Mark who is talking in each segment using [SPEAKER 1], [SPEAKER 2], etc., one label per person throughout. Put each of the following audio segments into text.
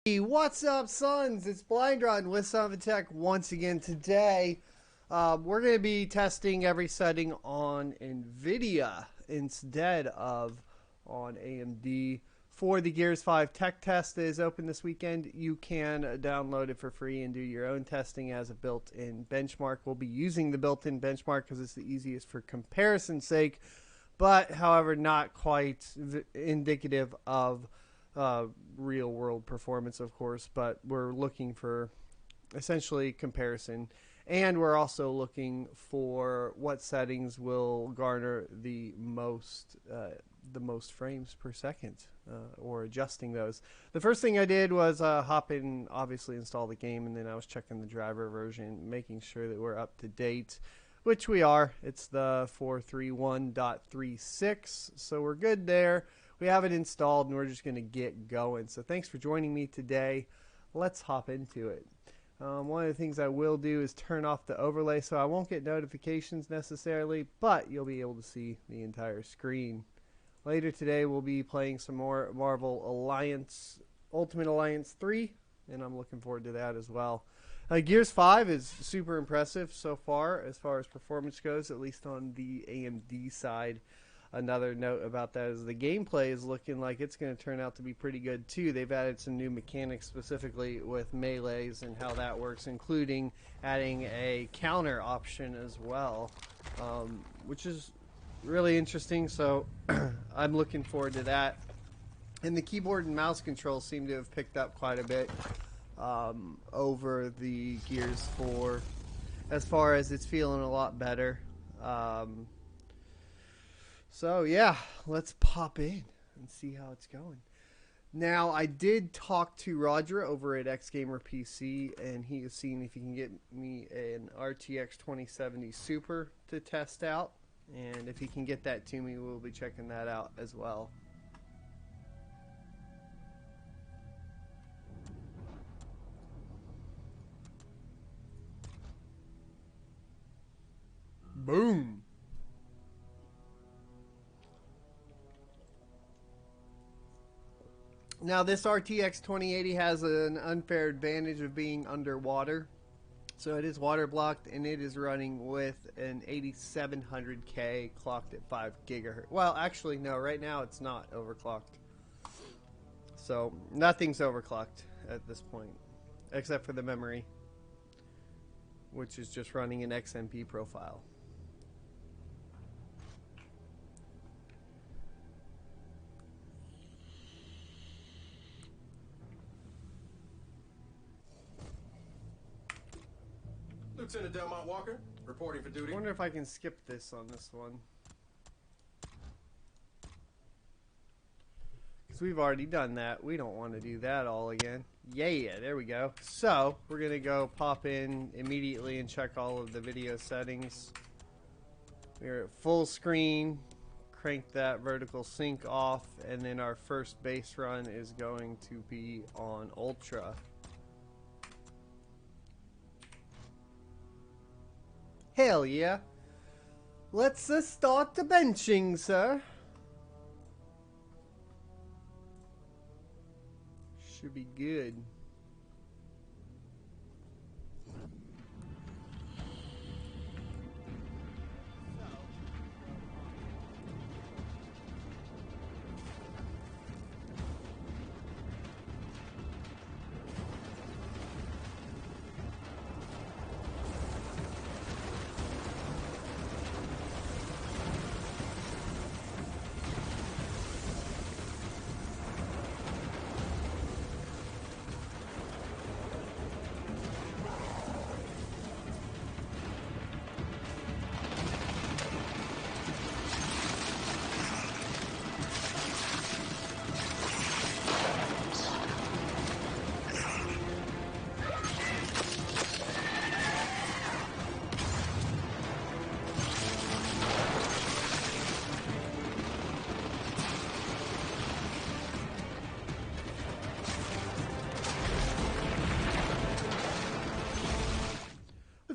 [SPEAKER 1] What's up, sons? It's Blind Run with Son of a Tech once again today. We're going to be testing every setting on NVIDIA instead of on AMD. For the Gears 5 tech test that is open this weekend, you can download it for free and do your own testing as a built-in benchmark. We'll be using the built-in benchmark because it's the easiest for comparison's sake, but however, not quite indicative of real world performance, of course, but we're looking for essentially comparison, and we're also looking for what settings will garner the most frames per second, or adjusting those. The first thing I did was hop in, obviously install the game, and then I was checking the driver version, making sure that we're up to date, which we are. It's the 431.36, so we're good there. We have it installed, and we're just going to get going. So thanks for joining me today. Let's hop into it. One of the things I will do is turn off the overlay, so I won't get notifications necessarily, but you'll be able to see the entire screen. Later today, we'll be playing some more Marvel Alliance, Ultimate Alliance 3, and I'm looking forward to that as well. Gears 5 is super impressive so far as performance goes, at least on the AMD side. Another note about that is the gameplay is looking like it's going to turn out to be pretty good too. They've added some new mechanics specifically with melees and how that works, including adding a counter option as well, which is really interesting. So I'm looking forward to that. And the keyboard and mouse controls seem to have picked up quite a bit over the Gears 4, as far as it's feeling a lot better. So yeah, let's pop in and see how it's going. Now, I did talk to Roger over at XGamer PC, and he is seeing if he can get me an RTX 2070 Super to test out. And if he can get that to me, we'll be checking that out as well. Boom! Now, this RTX 2080 has an unfair advantage of being underwater. So it is water blocked, and it is running with an 8700K clocked at 5 gigahertz. Well, actually, no, right now it's not overclocked. So nothing's overclocked at this point, except for the memory, which is just running an XMP profile.
[SPEAKER 2] Lieutenant Delmont Walker, reporting for duty.
[SPEAKER 1] I wonder if I can skip this on this one, because we've already done that. We don't want to do that all again. Yeah, there we go. So we're going to go pop in immediately and check all of the video settings. We're at full screen. Crank that vertical sync off, and then our first base run is going to be on Ultra. Hell yeah. Let's start the benching, sir. Should be good.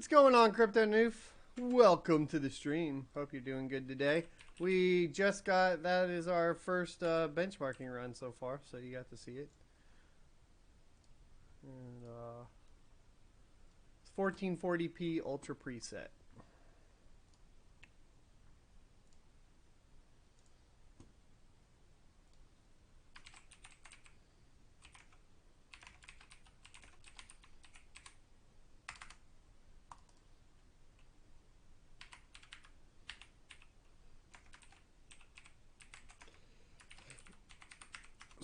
[SPEAKER 1] What's going on, Crypto Noof? Welcome to the stream. Hope you're doing good today. We just got, that is our first benchmarking run so far, so you got to see it. And it's 1440p ultra preset.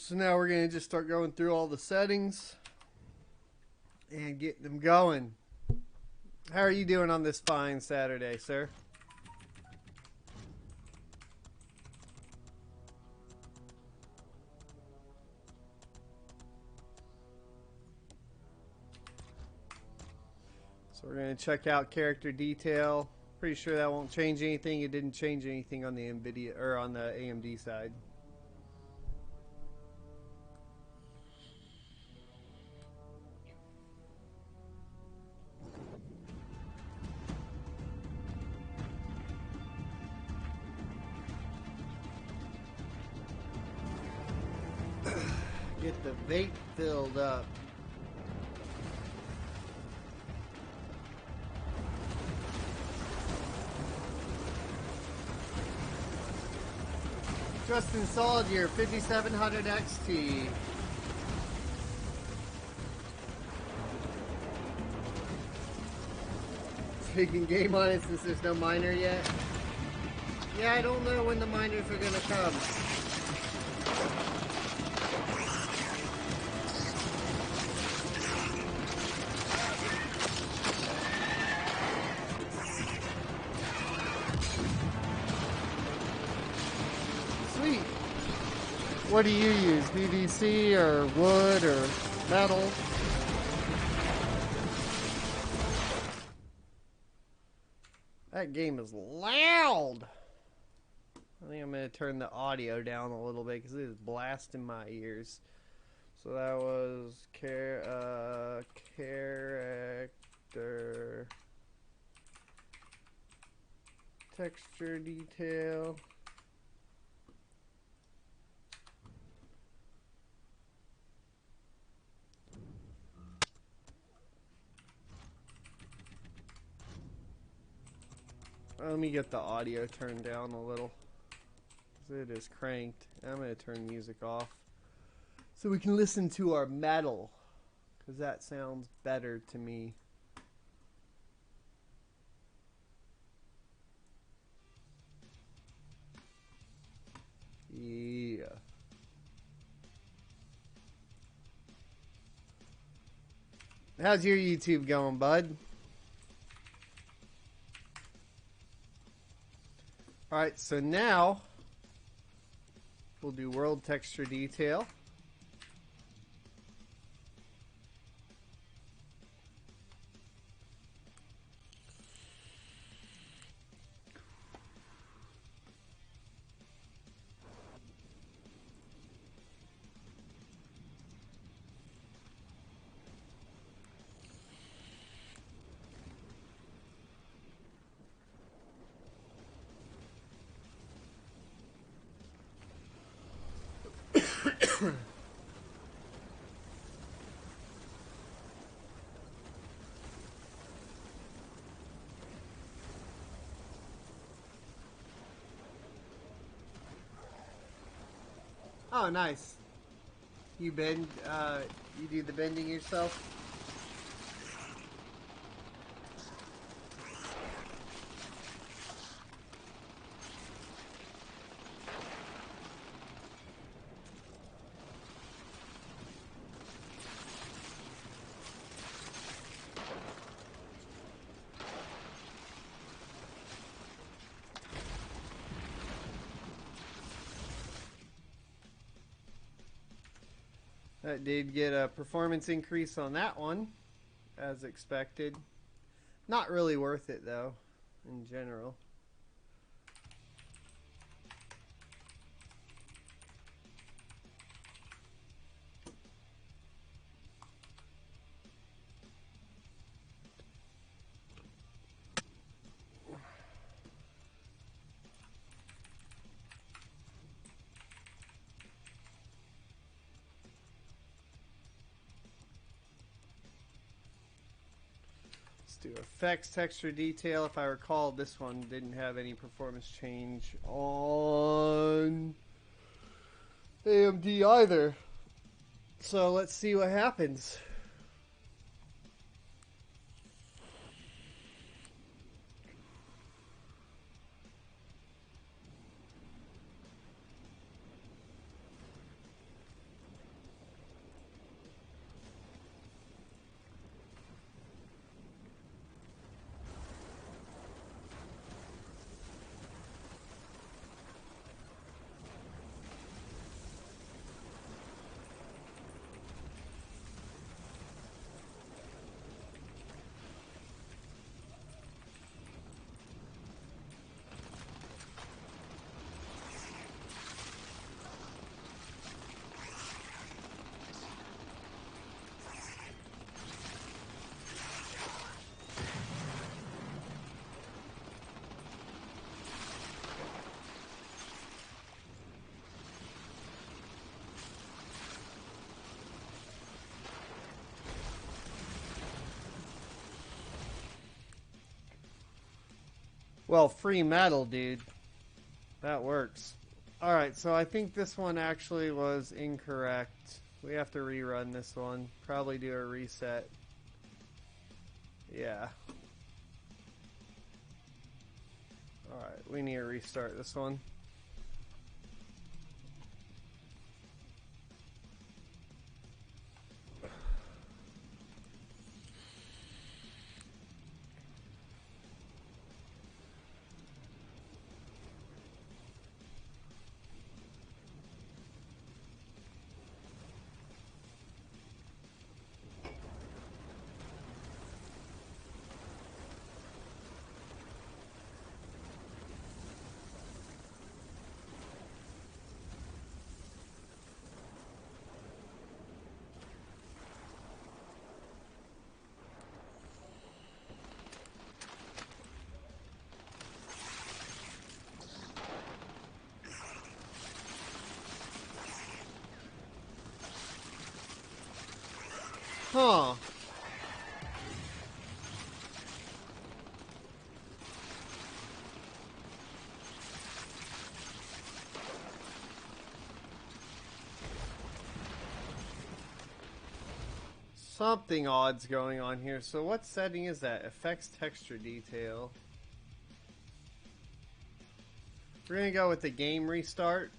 [SPEAKER 1] So now we're going to just start going through all the settings and getting them going. How are you doing on this fine Saturday, sir? So we're going to check out character detail. Pretty sure that won't change anything. It didn't change anything on the NVIDIA or on the AMD side. Get the vape filled up. Just installed your 5700 XT. So you can game on it since there's no miner yet. Yeah, I don't know when the miners are gonna come. Sweet. What do you use? PVC or wood or metal? That game is loud. I think I'm going to turn the audio down a little bit because it is blasting my ears. So that was character texture detail. Let me get the audio turned down a little. It is cranked. I'm going to turn music off so we can listen to our metal, because that sounds better to me. Yeah. How's your YouTube going, bud? Alright, so now we'll do world texture detail. Oh, nice. You bend, you do the bending yourself? That did get a performance increase on that one, as expected. Not really worth it, though, in general. do effects, texture, detail. If I recall, this one didn't have any performance change on AMD either. So let's see what happens. Well, free metal, dude. That works. Alright, so I think this one actually was incorrect. We have to rerun this one. Probably do a reset. Yeah. Alright, we need to restart this one. Huh. Something odd's going on here. So what setting is that? Effects, texture, detail. We're gonna go with the game restart.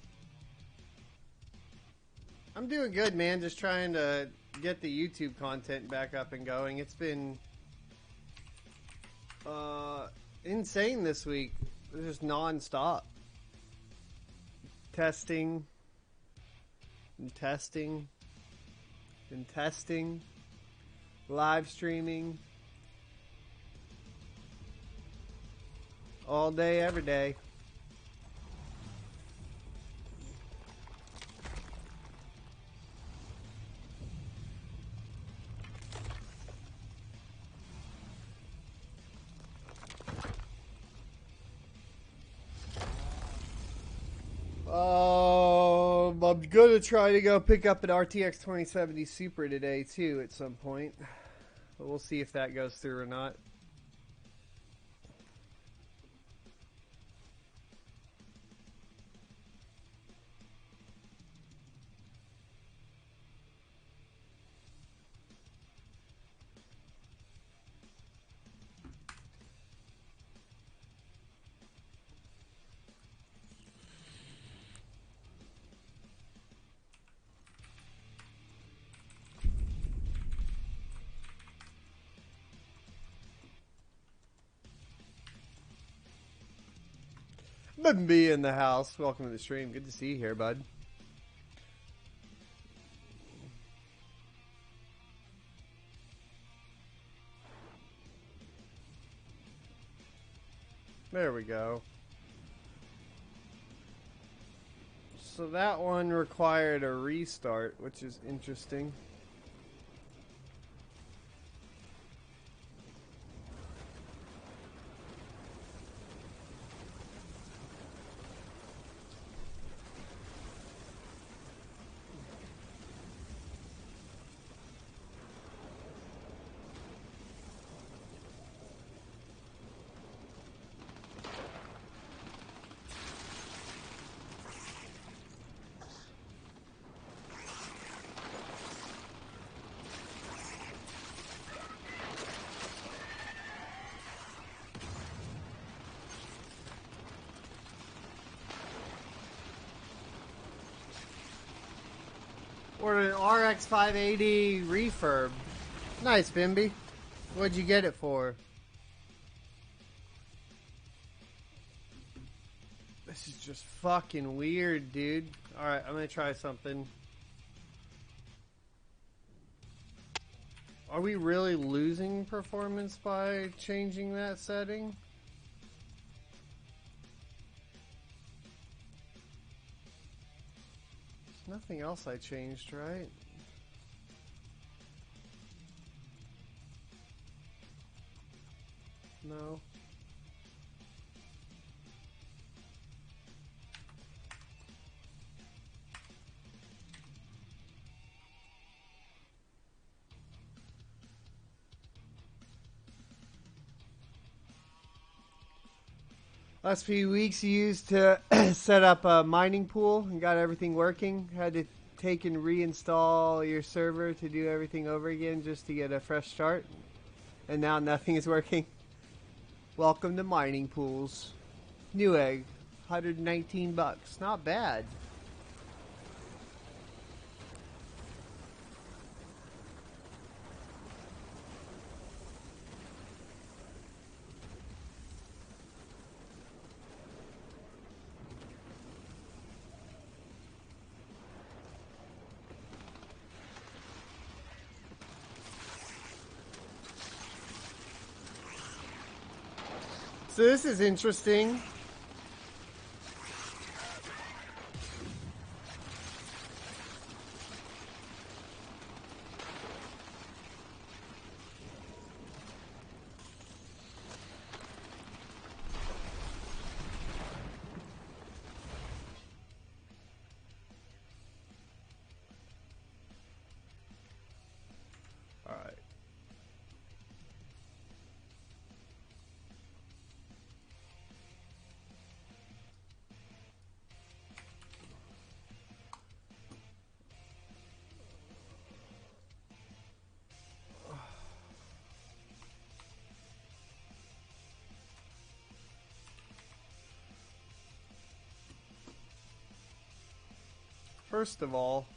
[SPEAKER 1] I'm doing good, man. Just trying to get the YouTube content back up and going. It's been insane this week. It's just non-stop. Testing. And testing. And testing. Live streaming. All day, every day. I'm gonna try to go pick up an RTX 2070 Super today too at some point. But we'll see if that goes through or not. Been be in the house. Welcome to the stream. Good to see you here, bud. There we go. So that one required a restart, which is interesting. Ordered an RX 580 refurb. Nice, Bimby. What'd you get it for? This is just fucking weird, dude. Alright, I'm gonna try something. Are we really losing performance by changing that setting? There's nothing else I changed, right? No. Last few weeks you used to set up a mining pool and got everything working. Had to take and reinstall your server to do everything over again just to get a fresh start. And now nothing is working. Welcome to mining pools. Newegg, 119 bucks. Not bad. So this is interesting. All right. First of all,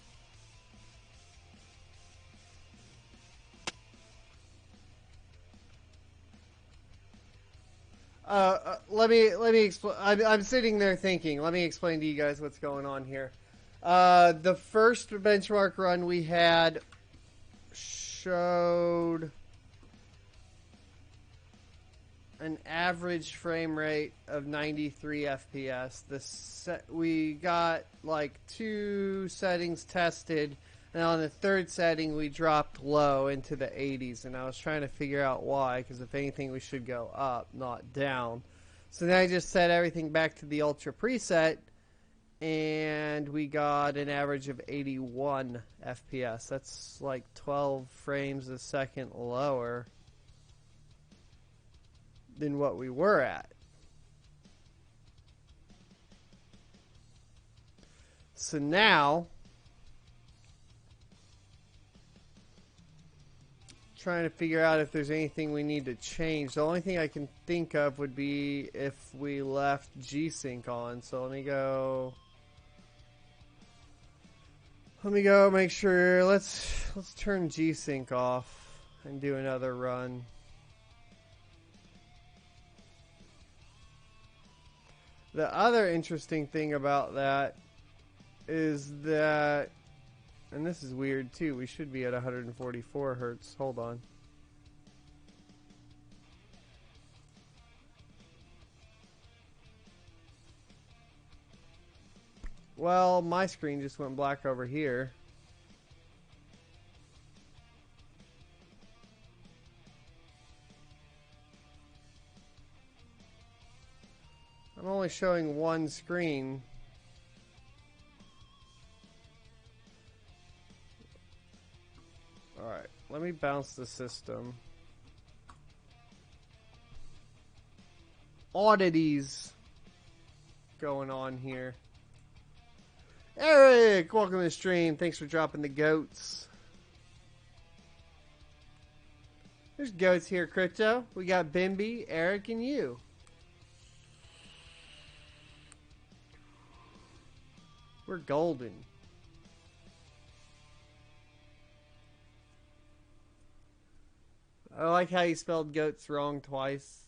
[SPEAKER 1] let me explain. I'm sitting there thinking. Let me explain to you guys what's going on here. The first benchmark run we had showed an average frame rate of 93 FPS. We got like 2 settings tested, and on the 3rd setting we dropped low into the 80s, and I was trying to figure out why, because if anything we should go up, not down. So then I just set everything back to the Ultra preset, and we got an average of 81 FPS. That's like 12 frames a second lower than what we were at. So now, trying to figure out if there's anything we need to change. The only thing I can think of would be if we left G-Sync on. So let me go make sure. Let's turn G-Sync off and do another run. The other interesting thing about that is that, and this is weird too, we should be at 144 hertz. Hold on. Well, my screen just went black over here. I'm only showing one screen. Alright, let me bounce the system. Oddities going on here. Eric, welcome to the stream. Thanks for dropping the goats. There's goats here, Crypto. We got Bimby, Eric, and you. We're golden. I like how you spelled goats wrong twice.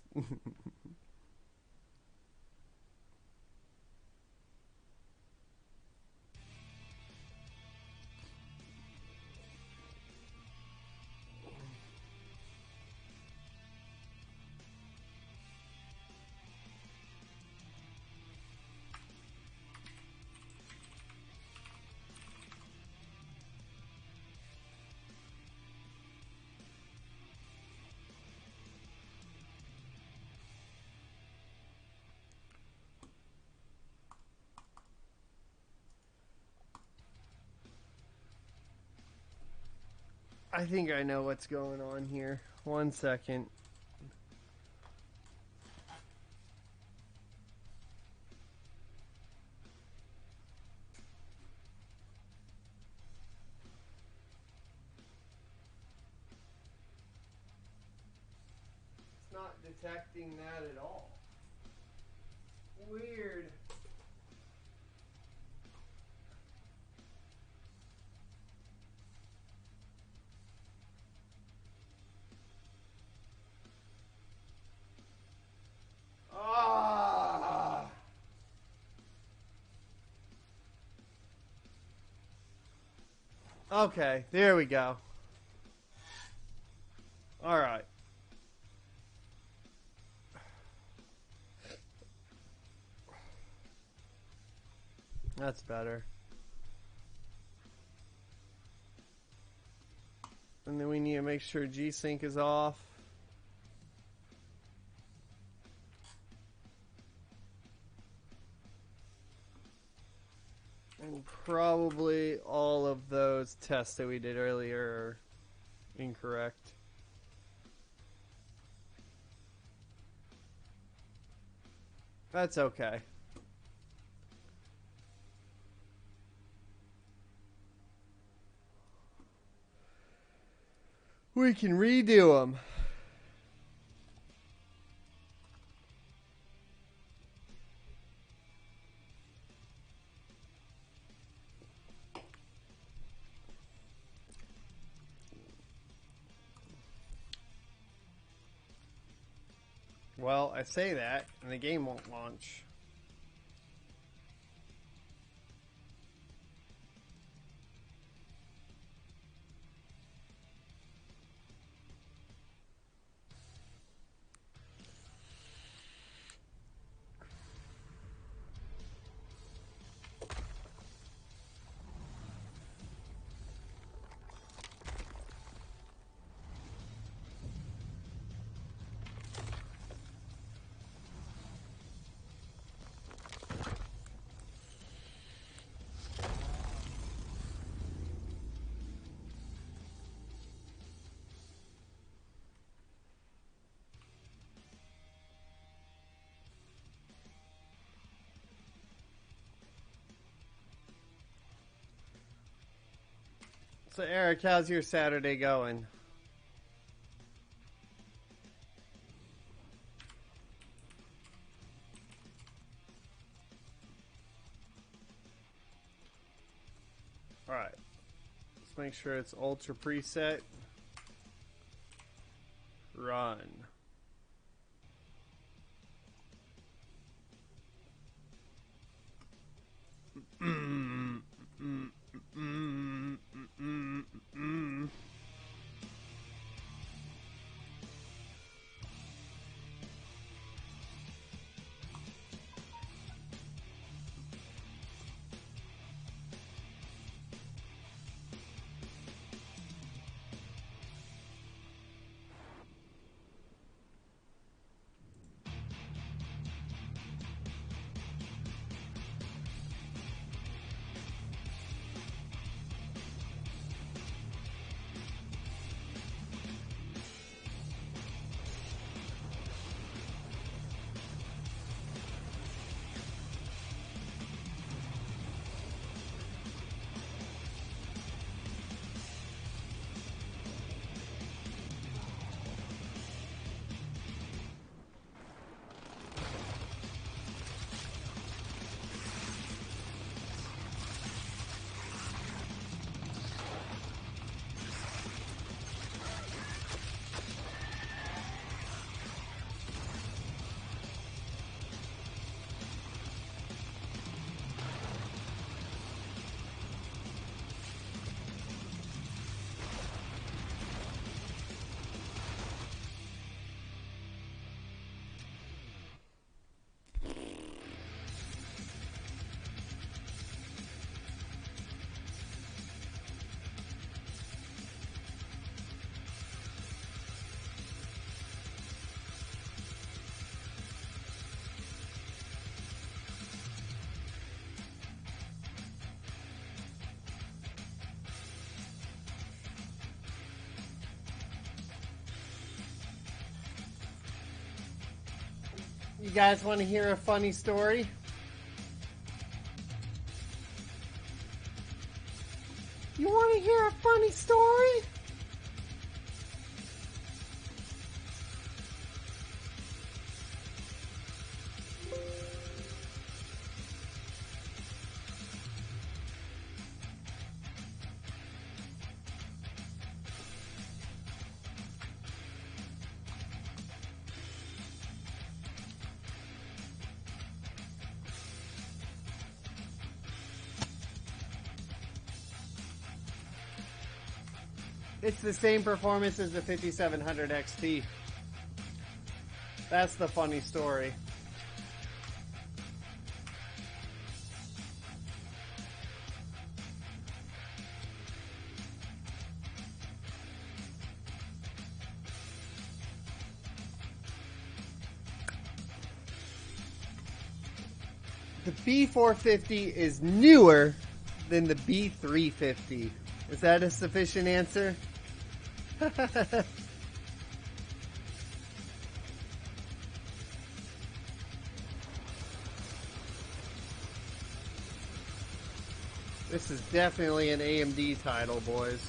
[SPEAKER 1] I think I know what's going on here. 1 second. It's not detecting that at all. Weird. Ah. Okay, there we go. All right. That's better. And then we need to make sure G-Sync is off. And probably all of those tests that we did earlier are incorrect. That's okay. We can redo them. Well, I say that, and the game won't launch. So, Eric, how's your Saturday going? Alright. Let's make sure it's Ultra preset. Run. You guys want to hear a funny story? You want to hear a funny story? It's the same performance as the 5700 XT. That's the funny story. The B450 is newer than the B350. Is that a sufficient answer? This is definitely an AMD title, boys.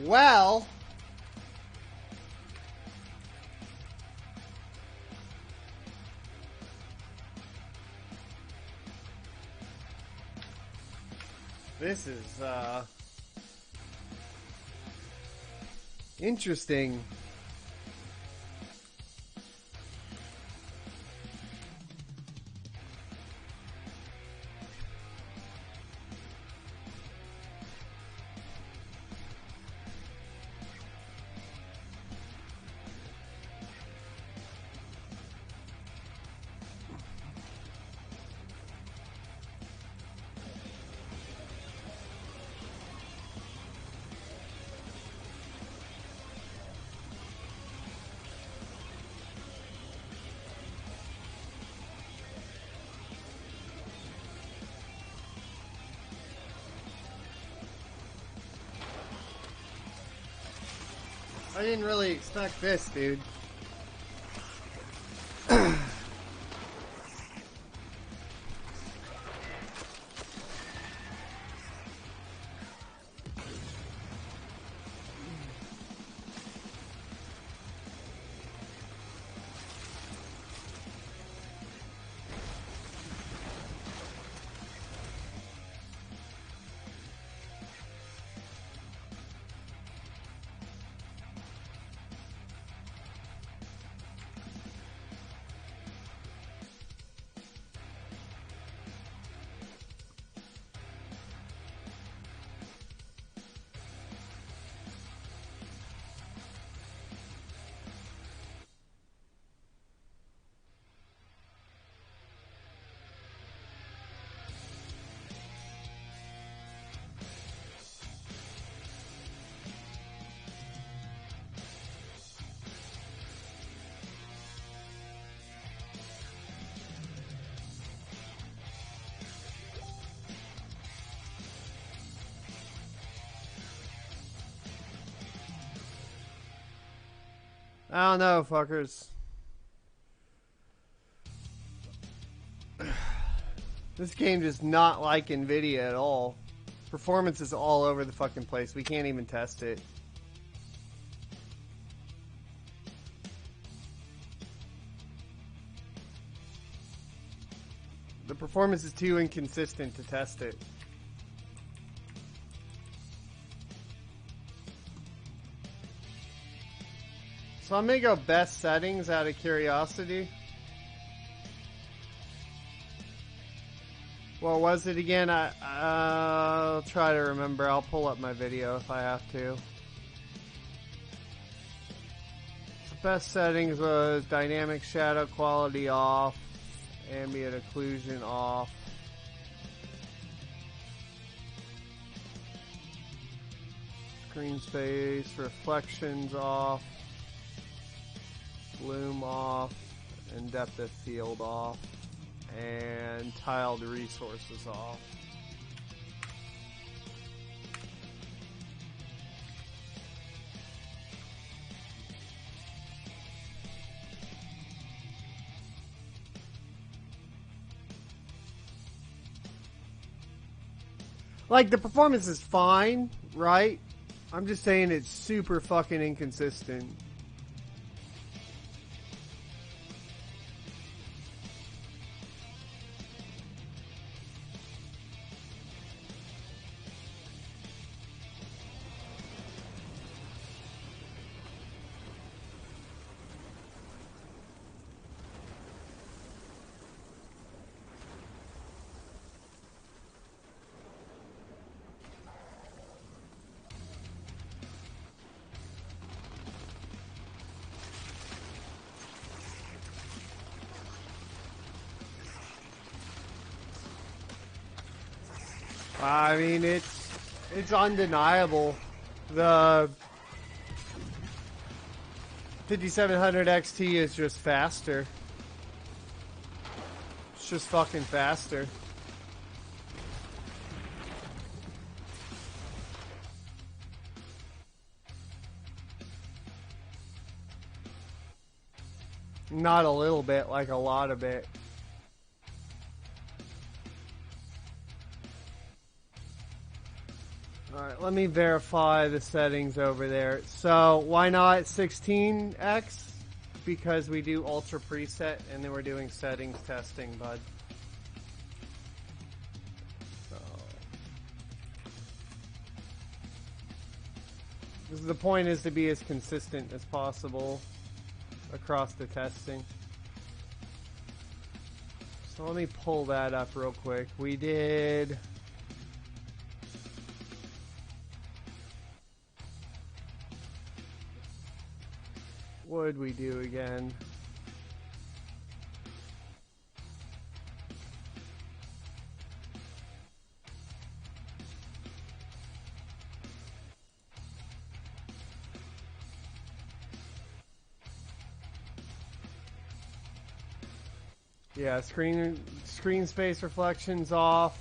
[SPEAKER 1] Well, this is interesting. I didn't really expect this, dude. I don't know, fuckers. This game does not like NVIDIA at all. Performance is all over the fucking place. We can't even test it. The performance is too inconsistent to test it. So I'm gonna go best settings out of curiosity. What was it again? I'll try to remember. I'll pull up my video if I have to. The best settings was dynamic shadow quality off, ambient occlusion off. Screen space, reflections off, bloom off, and depth of field off, and tiled resources off. Like, the performance is fine, right? I'm just saying it's super fucking inconsistent. I mean, it's undeniable. The 5700 XT is just faster. It's just fucking faster. Not a little bit, like a lot of it. Alright, let me verify the settings over there. So, why not 16x? Because we do ultra preset and then we're doing settings testing, bud. So, the point is to be as consistent as possible across the testing. So let me pull that up real quick. We did... What did we do again? Yeah, screen space reflections off.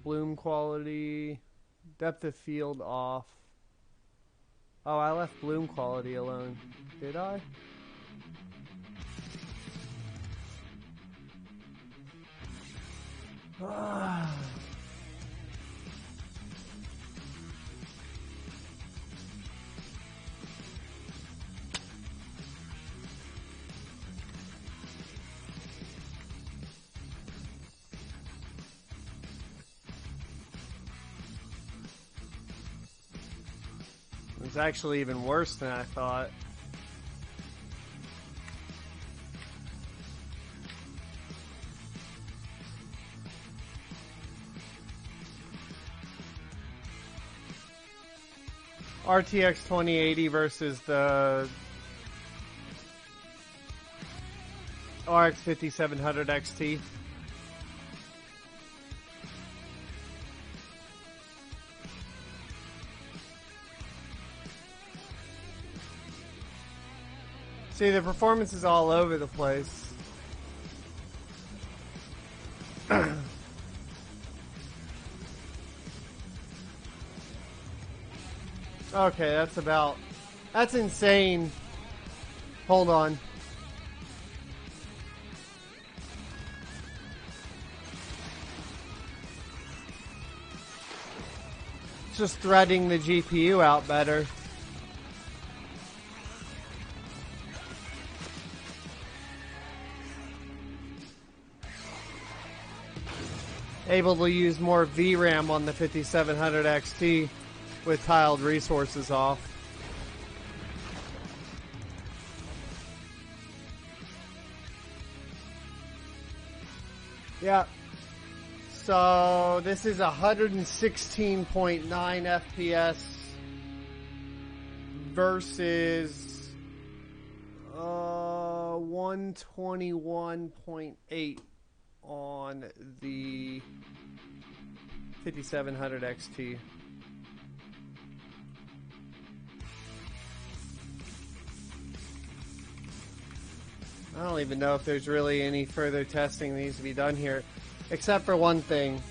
[SPEAKER 1] Bloom quality, depth of field off. Oh, I left bloom quality alone. Did I? It's actually even worse than I thought. RTX 2080 versus the RX 5700 XT. See, the performance is all over the place. Okay, that's insane. Hold on. It's just threading the GPU out better. Able to use more VRAM on the 5700 XT with tiled resources off. Yeah. So this is 116.9 FPS versus 121.8 on the 5700 XT. I don't even know if there's really any further testing that needs to be done here, except for one thing.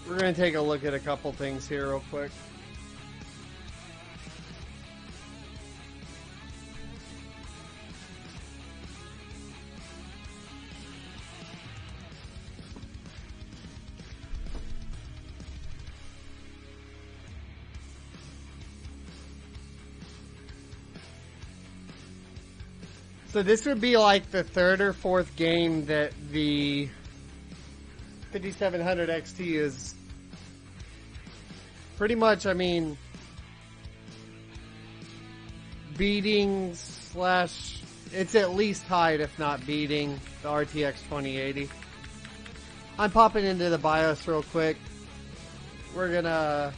[SPEAKER 1] We're going to take a look at a couple things here real quick. So this would be like the third or fourth game that the 5700 XT is pretty much, I mean, beating slash, it's at least tied if not beating the RTX 2080. I'm popping into the BIOS real quick. We're gonna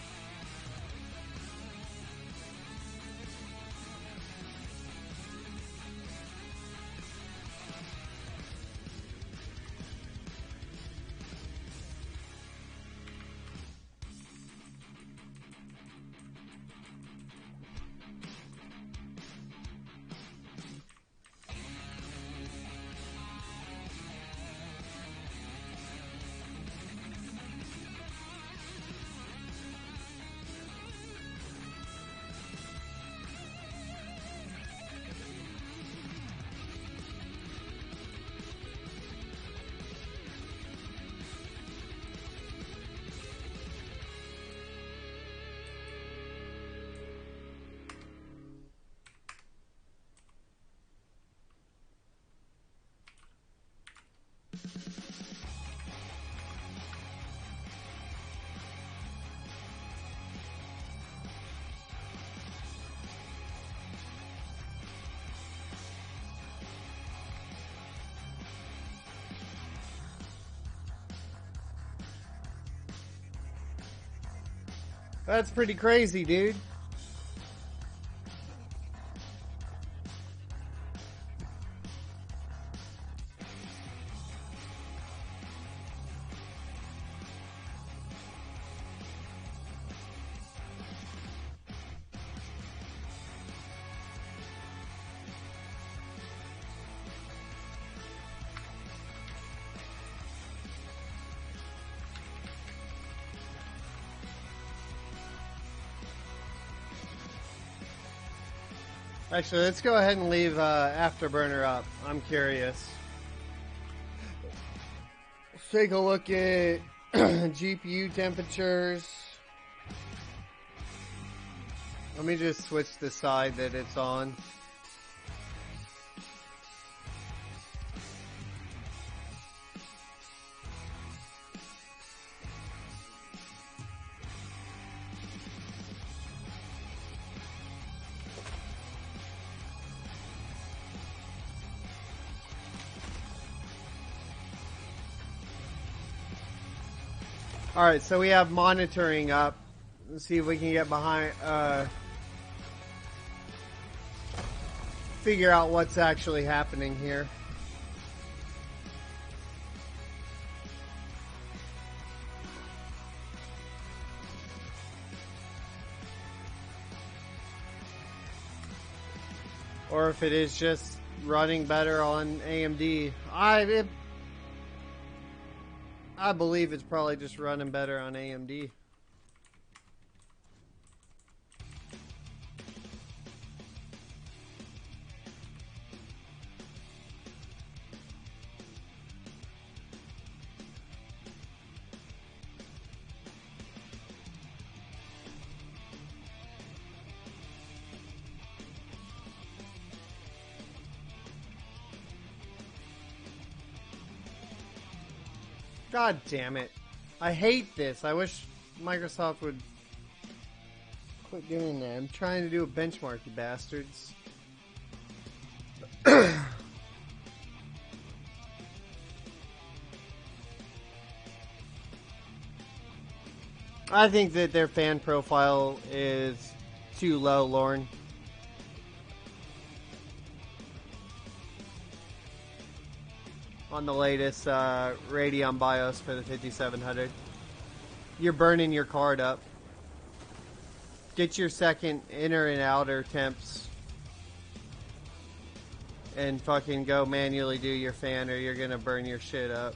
[SPEAKER 1] That's pretty crazy, dude. Actually, let's go ahead and leave Afterburner up. I'm curious. Let's take a look at GPU temperatures. Let me just switch the side that it's on. Alright, so we have monitoring up. Let's see if we can get behind, figure out what's actually happening here. Or if it is just running better on AMD. I believe it's probably just running better on AMD. God damn it. I hate this. I wish Microsoft would quit doing that. I'm trying to do a benchmark, you bastards. I think that their fan profile is too low, Lauren. On the latest Radeon BIOS for the 5700. You're burning your card up. Get your second inner and outer temps and fucking go manually do your fan or you're gonna burn your shit up.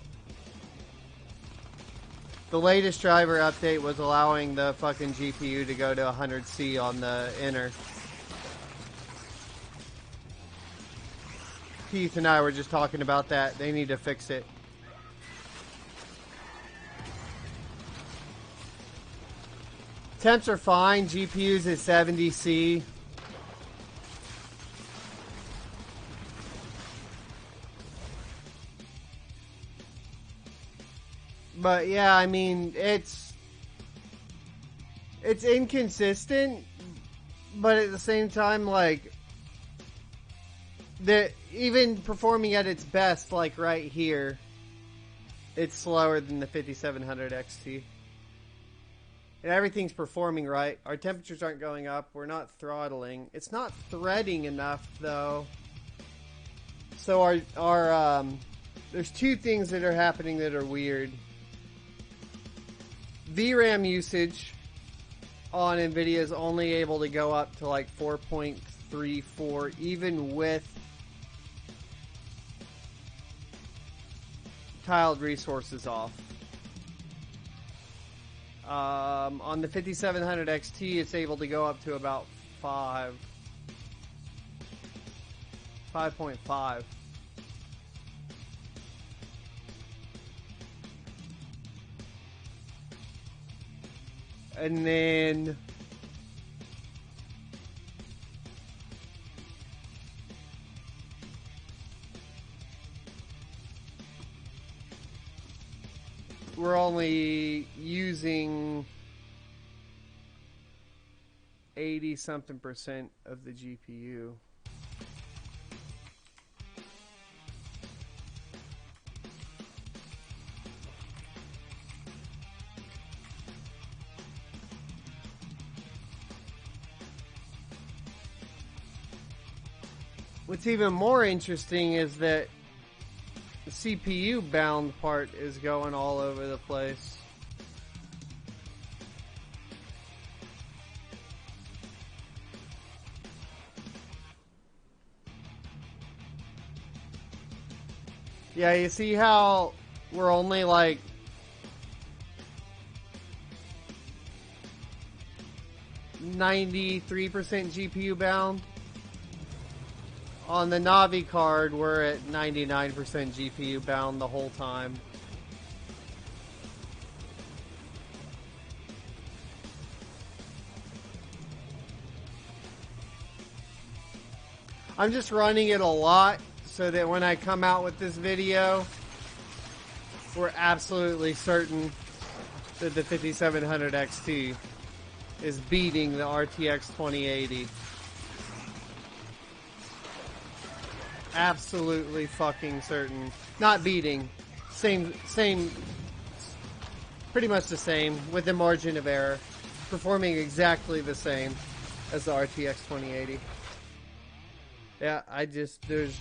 [SPEAKER 1] The latest driver update was allowing the fucking GPU to go to 100C on the inner. Keith and I were just talking about that. They need to fix it. Temps are fine. GPUs at 70C. But yeah, I mean, it's inconsistent, but at the same time, like, even performing at its best, like right here, it's slower than the 5700 XT. And everything's performing right. Our temperatures aren't going up. We're not throttling. It's not threading enough, though. So our there's two things that are happening that are weird. VRAM usage on NVIDIA is only able to go up to like 4.34, even with tiled resources off. On the 5700 XT, it's able to go up to about 5.5. And then we're only using 80-something% of the GPU. What's even more interesting is that the CPU bound part is going all over the place. Yeah, you see how we're only like 93% GPU bound? On the Navi card, we're at 99% GPU bound the whole time. I'm just running it a lot so that when I come out with this video, we're absolutely certain that the 5700 XT is beating the RTX 2080. Absolutely fucking certain. Not beating. Same, pretty much the same, with a margin of error. Performing exactly the same as the RTX 2080. Yeah,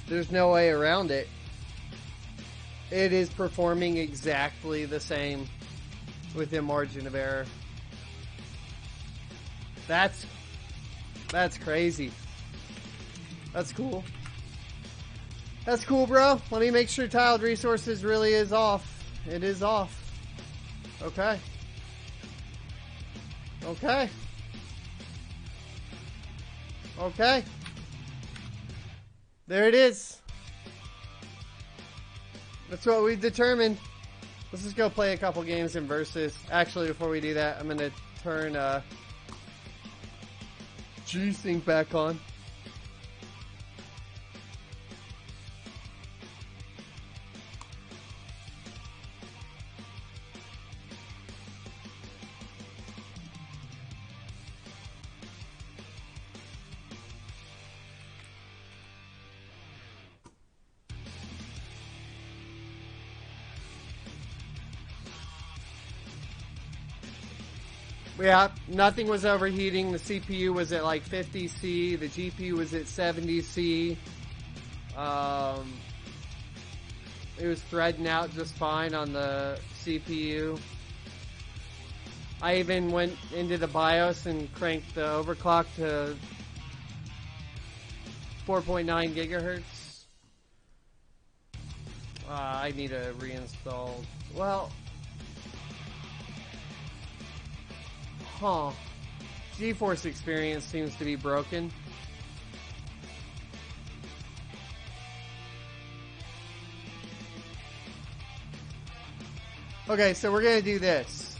[SPEAKER 1] there's no way around it. It is performing exactly the same with a margin of error. That's crazy. That's cool. That's cool, bro. Let me make sure tiled resources really is off. It is off. Okay. Okay. Okay. There it is. That's what we determined. Let's just go play a couple games in Versus. Actually, before we do that, I'm going to turn G-Sync back on. Yeah, nothing was overheating. The CPU was at like 50C. The GPU was at 70C. It was threading out just fine on the CPU. I even went into the BIOS and cranked the overclock to 4.9 gigahertz. I need to reinstall. Well, GeForce Experience seems to be broken. Okay, so we're gonna do this.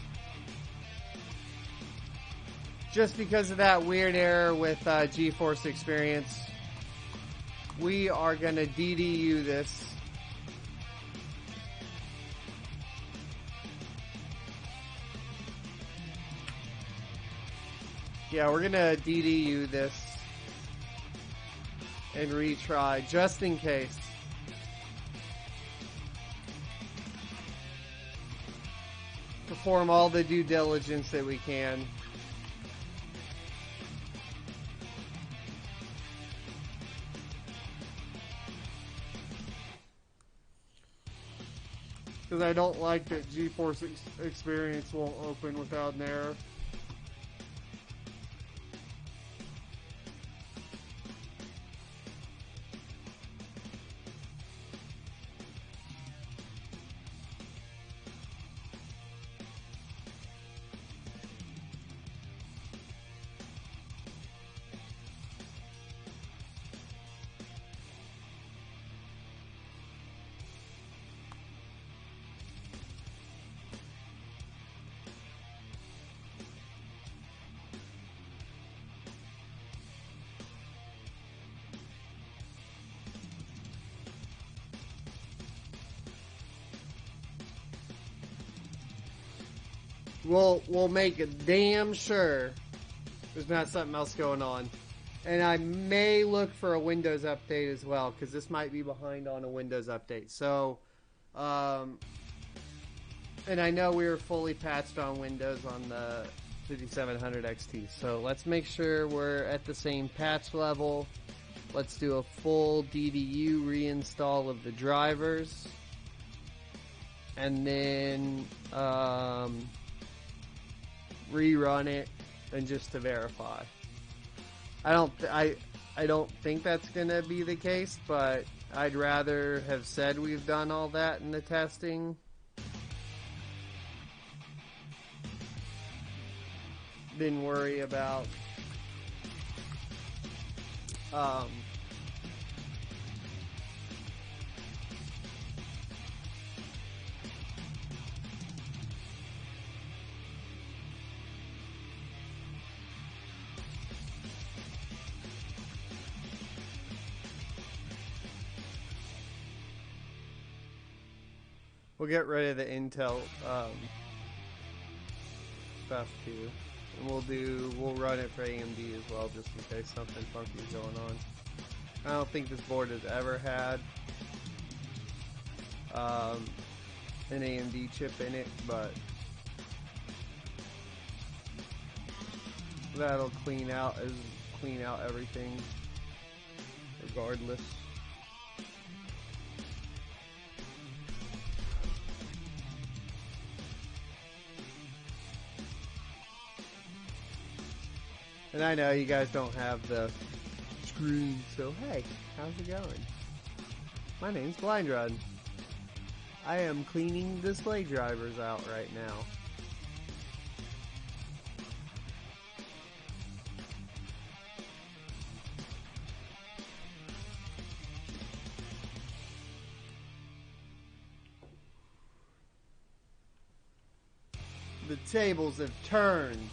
[SPEAKER 1] Just because of that weird error with GeForce Experience, we are gonna DDU this. Yeah, we're gonna DDU this and retry just in case. Perform all the due diligence that we can. Because I don't like that GeForce Experience won't open without an error. We'll make it damn sure there's not something else going on. And I may look for a Windows update as well, because this might be behind on a Windows update. So, and I know we were fully patched on Windows on the 5700 XT. So let's make sure we're at the same patch level. Let's do a full DDU reinstall of the drivers. And then, rerun it, and just to verify. I don't think that's gonna be the case, but I'd rather have said we've done all that in the testing than worry about we'll get rid of the Intel stuff too. And we'll run it for AMD as well, just in case something funky is going on. I don't think this board has ever had an AMD chip in it, but that'll clean out everything regardless. And I know you guys don't have the screen, so hey, how's it going? My name's Blind Run. I am cleaning display drivers out right now. The tables have turned.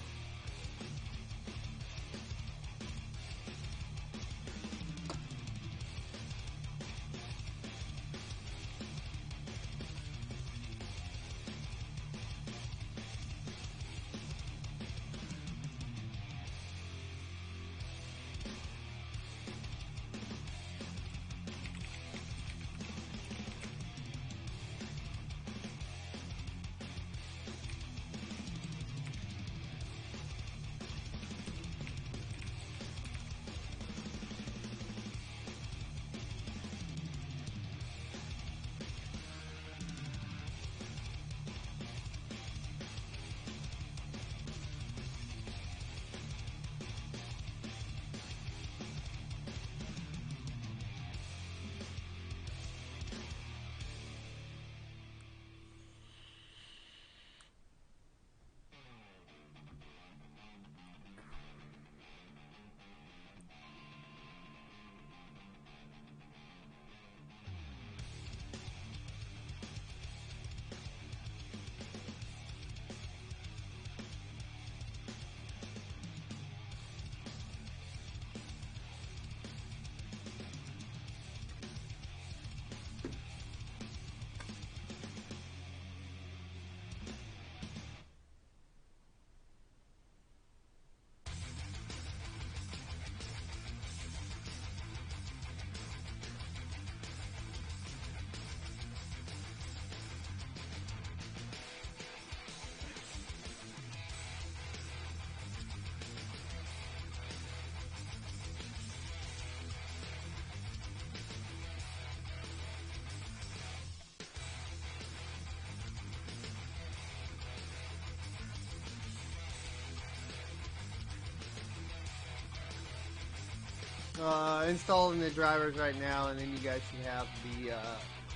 [SPEAKER 1] Installing the drivers right now, and then you guys should have the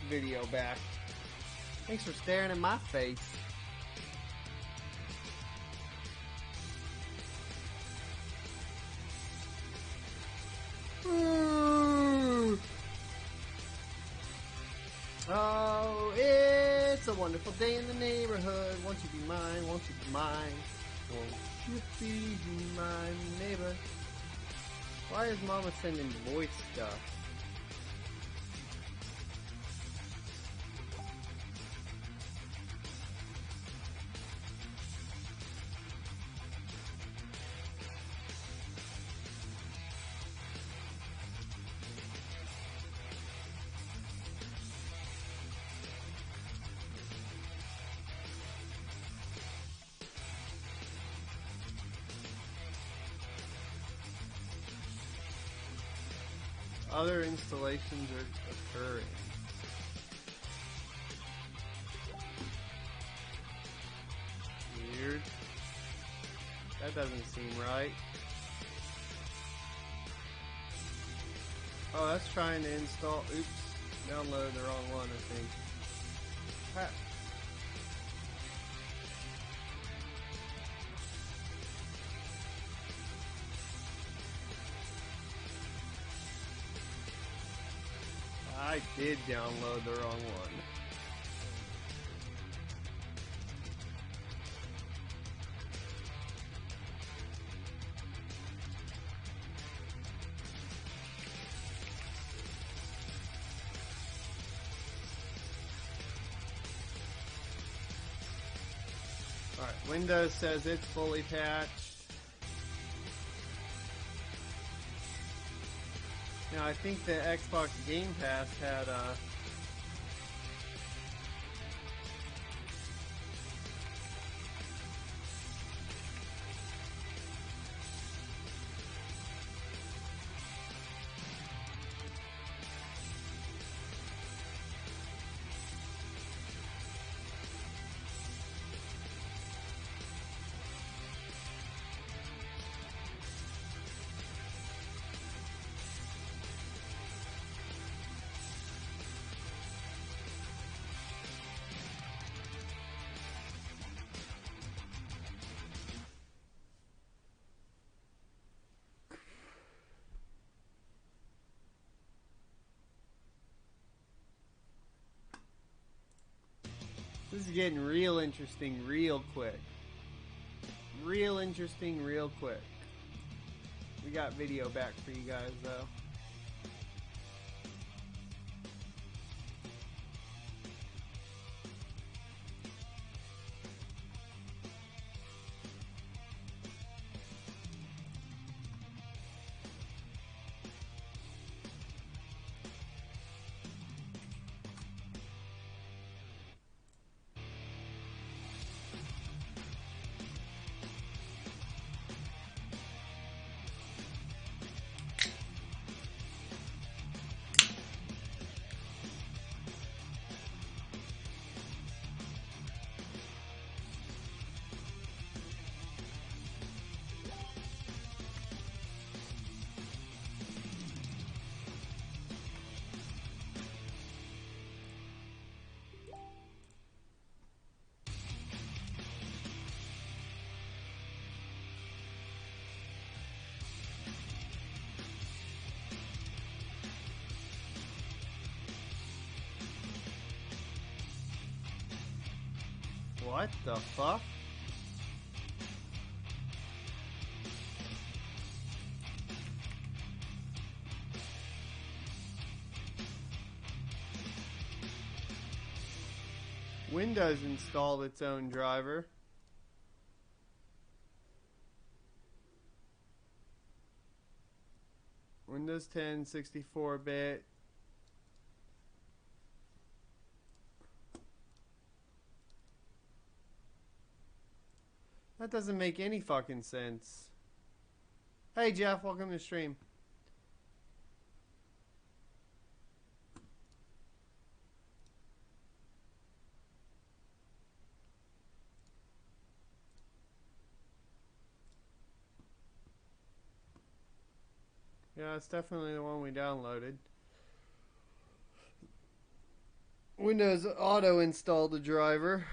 [SPEAKER 1] video back. Thanks for staring at my face. Oh, it's a wonderful day in the neighborhood. Won't you be mine? Won't you be mine? Won't you be my neighbor? Why is Mama sending voice stuff? Other installations are occurring. Weird. That doesn't seem right. Oh, that's trying to install. Oops. Download the wrong one, I think. Crap. I did download the wrong one. Alright, Windows says it's fully patched. Now, I think the Xbox Game Pass had This is getting real interesting real quick. Real interesting real quick. We got video back for you guys though. What the fuck? Windows installed its own driver. Windows 10 64-bit. That doesn't make any fucking sense. Hey Jeff, welcome to the stream. Yeah, it's definitely the one we downloaded. Windows Auto installed the driver.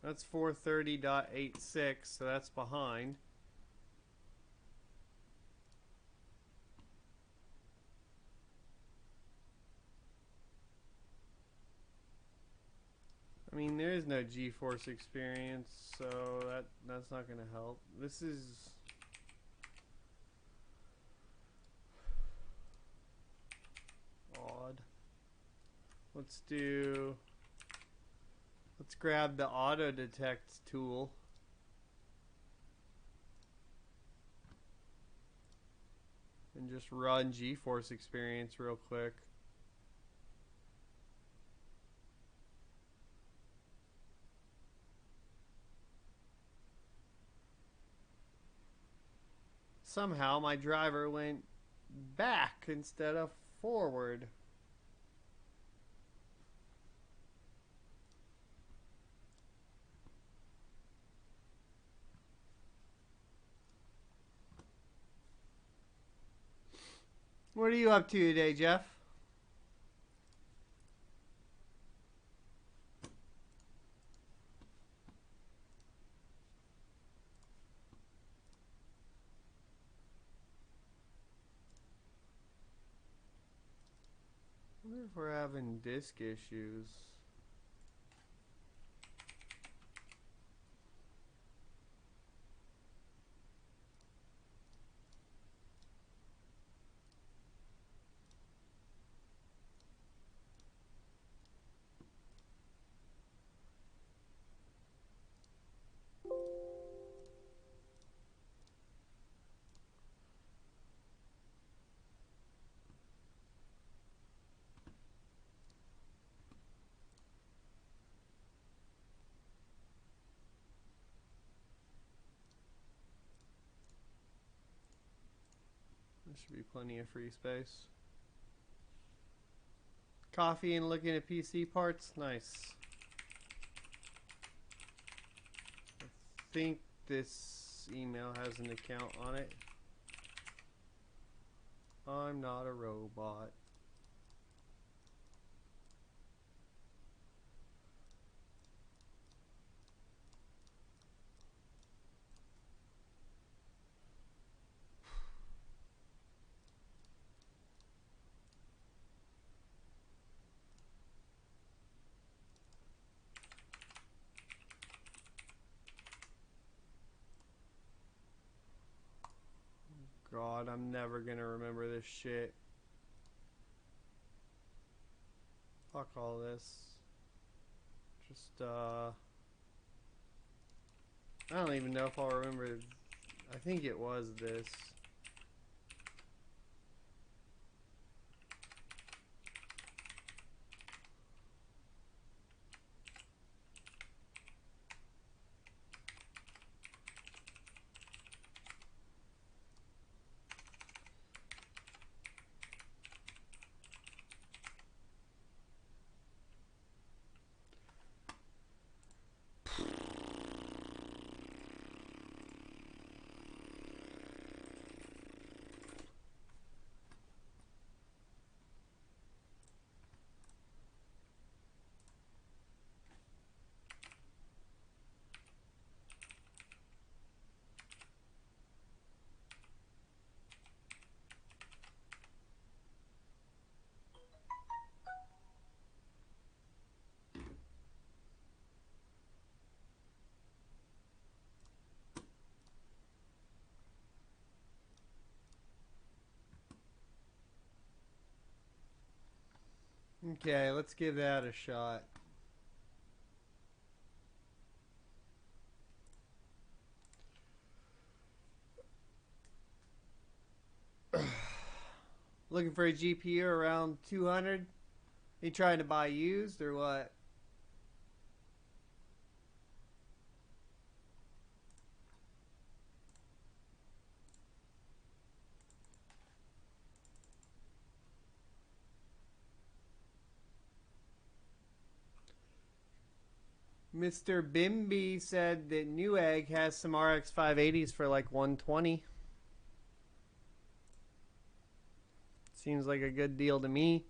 [SPEAKER 1] That's 430.86, so that's behind. I mean, there is no GeForce experience, so that's not going to help. This is odd. Let's grab the auto detect tool. And just run GeForce experience real quick. Somehow my driver went back instead of forward. What are you up to today, Jeff? I wonder if we're having disk issues. There should be plenty of free space. Coffee and looking at PC parts? Nice. I think this email has an account on it. I'm not a robot. God, I'm never gonna remember this shit. Fuck all this. Just, I don't even know if I'll remember. I think it was this. Okay, let's give that a shot. Looking for a GPU around 200 You trying to buy used or what? Mr. Bimby said that Newegg has some RX 580s for like 120. Seems like a good deal to me.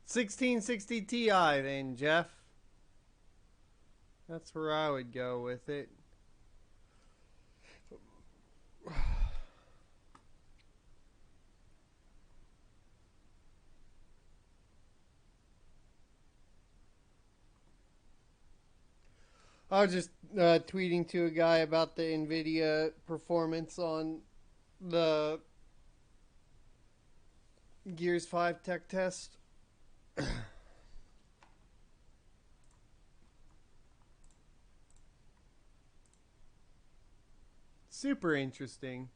[SPEAKER 1] $1660 Ti then, Jeff. That's where I would go with it. I was just tweeting to a guy about the NVIDIA performance on the Gears 5 tech test. Super interesting.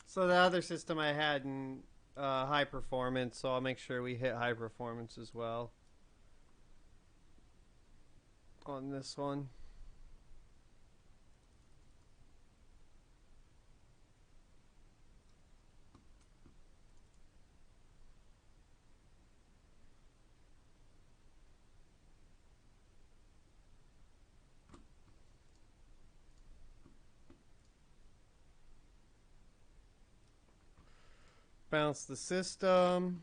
[SPEAKER 1] So the other system I had in high performance, so I'll make sure we hit high performance as well on this one. bounce the system.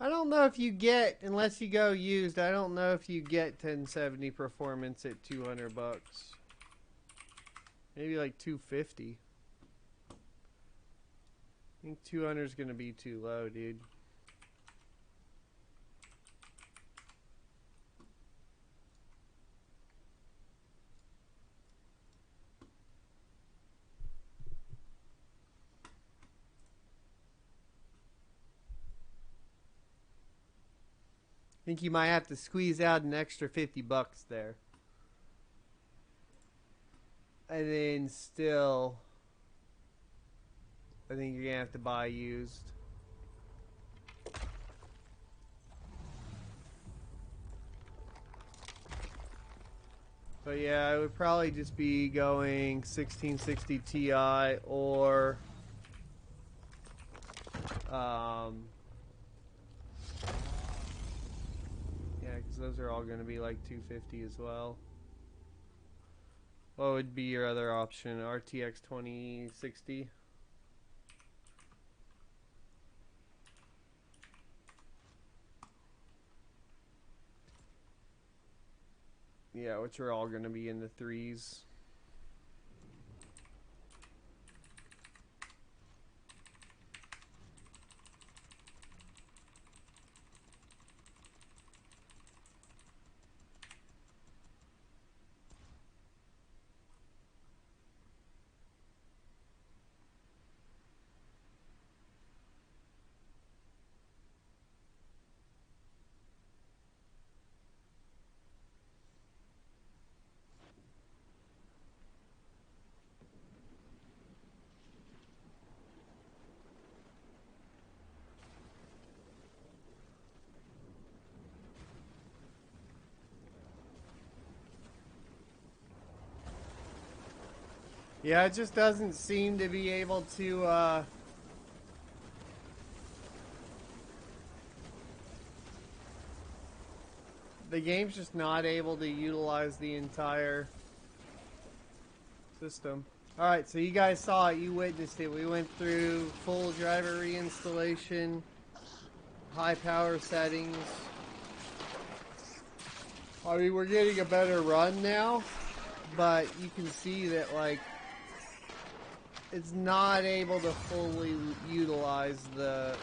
[SPEAKER 1] I don't know if you get, unless you go used, I don't know if you get 1070 performance at 200 bucks. Maybe like 250. I think 200 is going to be too low, dude. I think you might have to squeeze out an extra 50 bucks there. And then still, I think you're going to have to buy used. But yeah, I would probably just be going 1660 Ti or yeah, because those are all going to be like 250 as well. What would be your other option? RTX 2060? Yeah, which are all going to be in the threes. Yeah, it just doesn't seem to be able to, the game's just not able to utilize the entire system. Alright, so you guys saw it, you witnessed it. We went through full driver reinstallation, high power settings. I mean, we're getting a better run now, but you can see that, like, it's not able to fully utilize the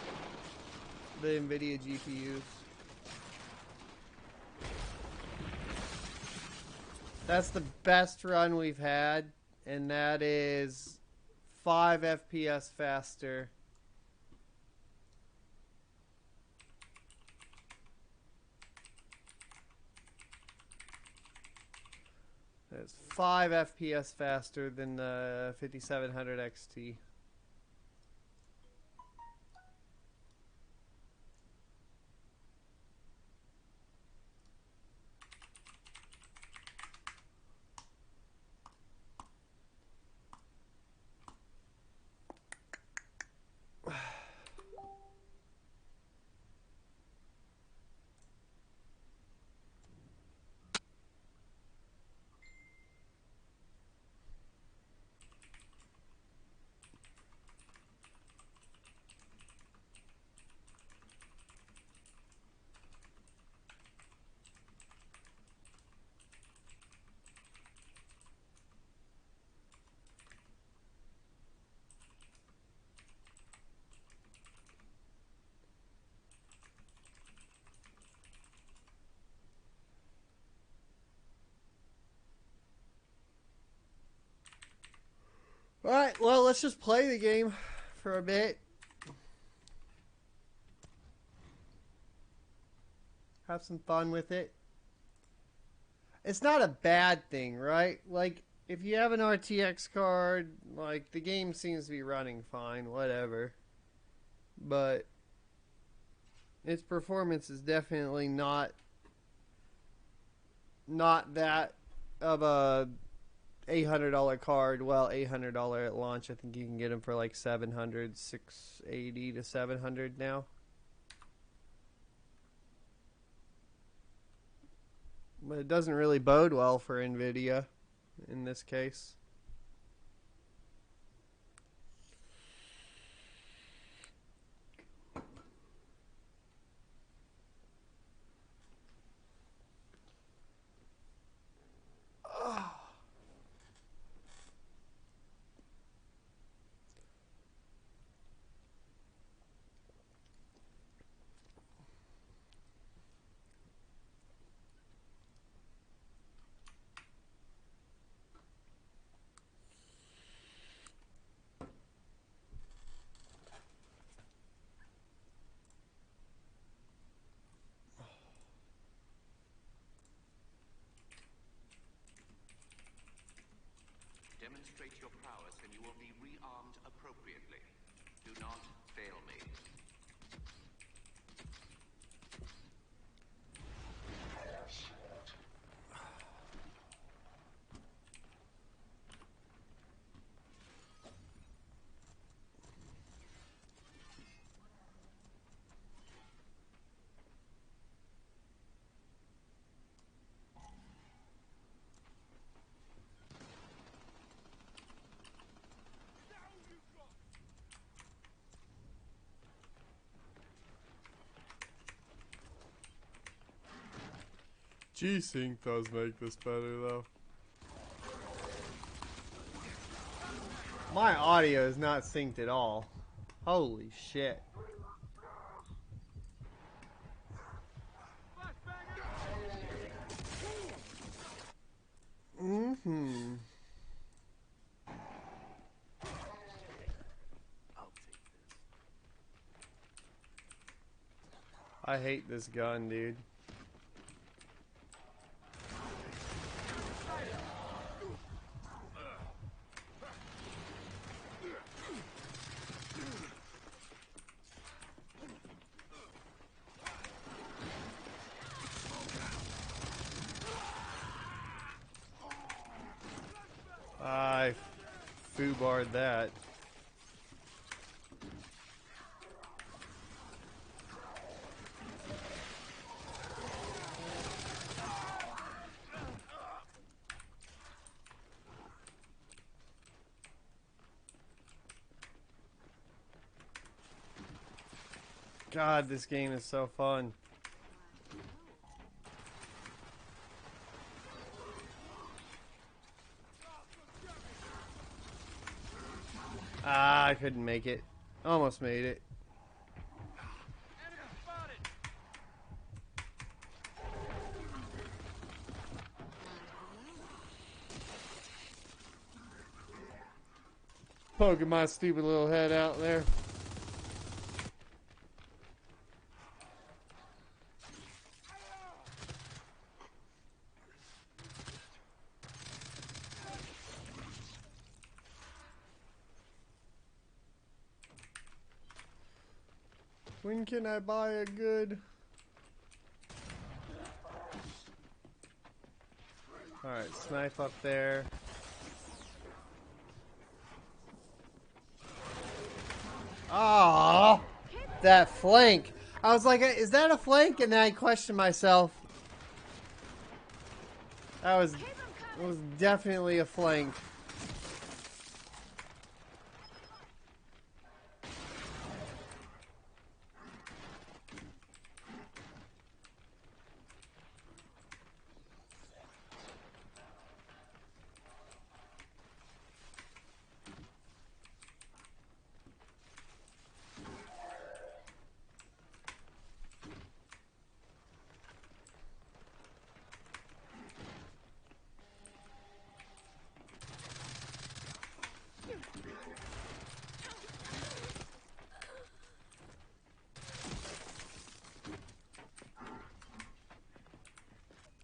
[SPEAKER 1] NVIDIA GPUs. That's the best run we've had, and that is 5 FPS faster. It's 5 FPS faster than the 5700 XT. Alright, well, let's just play the game. for a bit. Have some fun with it. It's not a bad thing, right? Like, if you have an RTX card, like, the game seems to be running fine, whatever. But its performance is definitely not that of a $800 card. Well, $800 at launch. I think you can get them for like $700, $680 to $700 now. But it doesn't really bode well for Nvidia in this case.
[SPEAKER 3] Demonstrate your prowess and you will be rearmed appropriately. Do not fail me.
[SPEAKER 1] G-Sync does make this better though. My audio is not synced at all. Holy shit. Mm-hmm. I hate this gun, dude. I foobarred that. God, this game is so fun. Ah, I couldn't make it. Almost made it. Poking my stupid little head out there. When can I buy a good... Alright, snipe up there. Ah, that flank. I was like, is that a flank? And then I questioned myself. It was definitely a flank.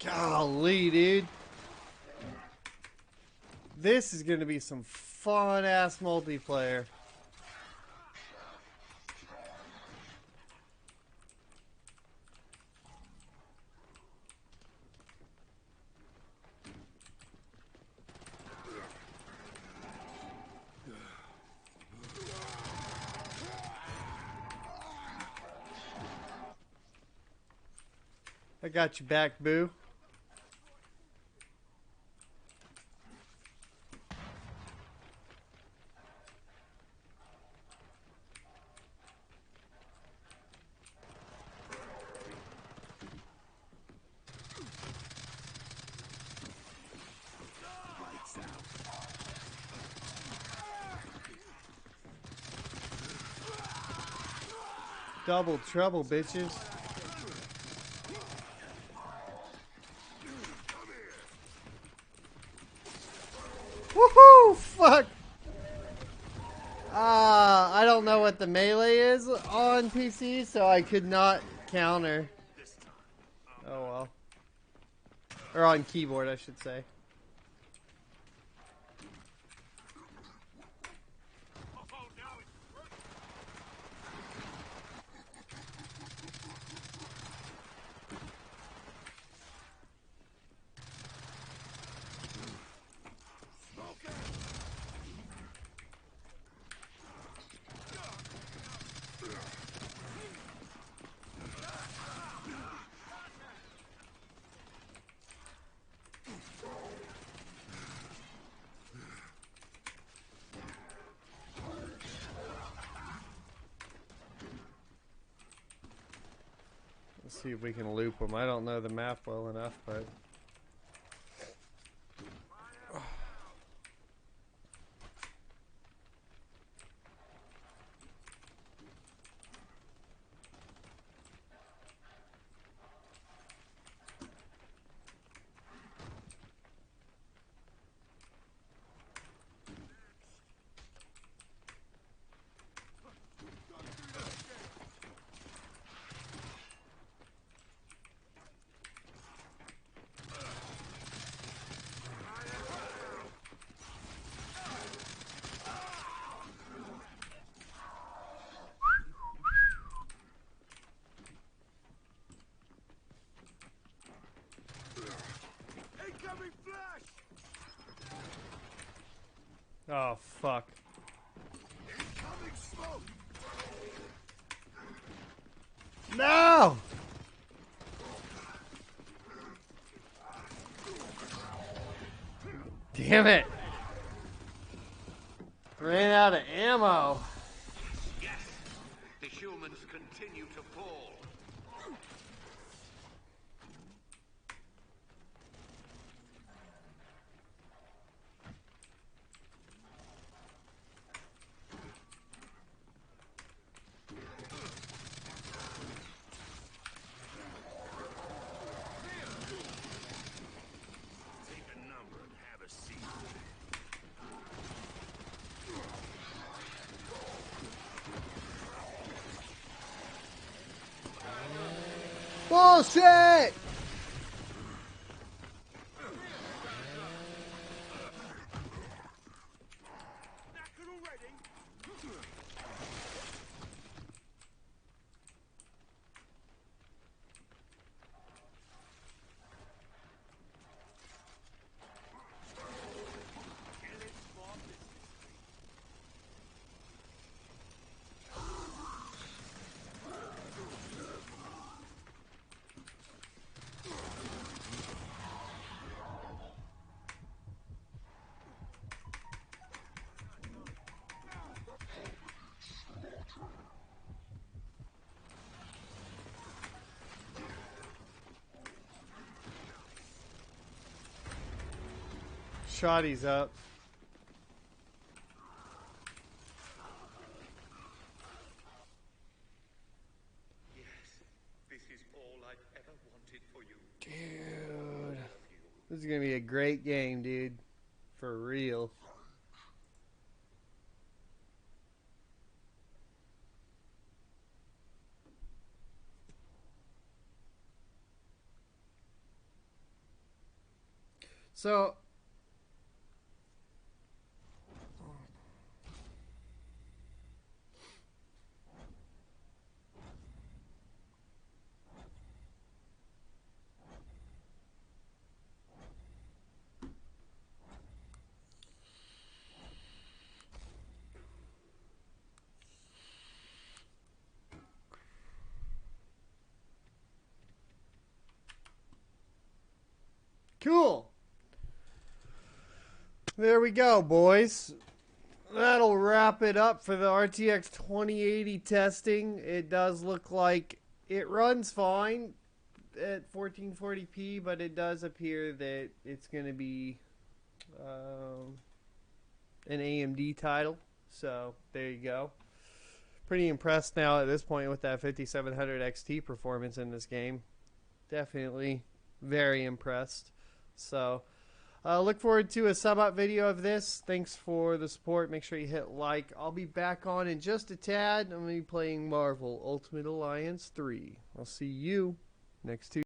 [SPEAKER 1] Golly, dude. This is going to be some fun-ass multiplayer. I got you back, boo. Double trouble, bitches. Woohoo! Fuck! I don't know what the melee is on PC, so I could not counter. Oh well. Or on keyboard, I should say. Let's see if we can loop them. I don't know the map well enough, but... Oh, fuck. No! Damn it! Ran out of ammo.
[SPEAKER 3] Yes, the humans continue to fall.
[SPEAKER 2] Take a number and have a seat.
[SPEAKER 1] Bullshit! Shotty's up.
[SPEAKER 3] Yes, this is all I've ever wanted for you.
[SPEAKER 1] Dude. This is gonna be a great game, dude. For real. So cool. There we go, boys. That'll wrap it up for the RTX 2080 testing. It does look like it runs fine at 1440p, but it does appear that it's going to be an AMD title. So there you go. Pretty impressed now at this point with that 5700 XT performance in this game. Definitely very impressed. So look forward to a sub up video of this. Thanks for the support. Make sure you hit like. I'll be back on in just a tad. I'm going to be playing Marvel Ultimate Alliance 3. I'll see you next Tuesday.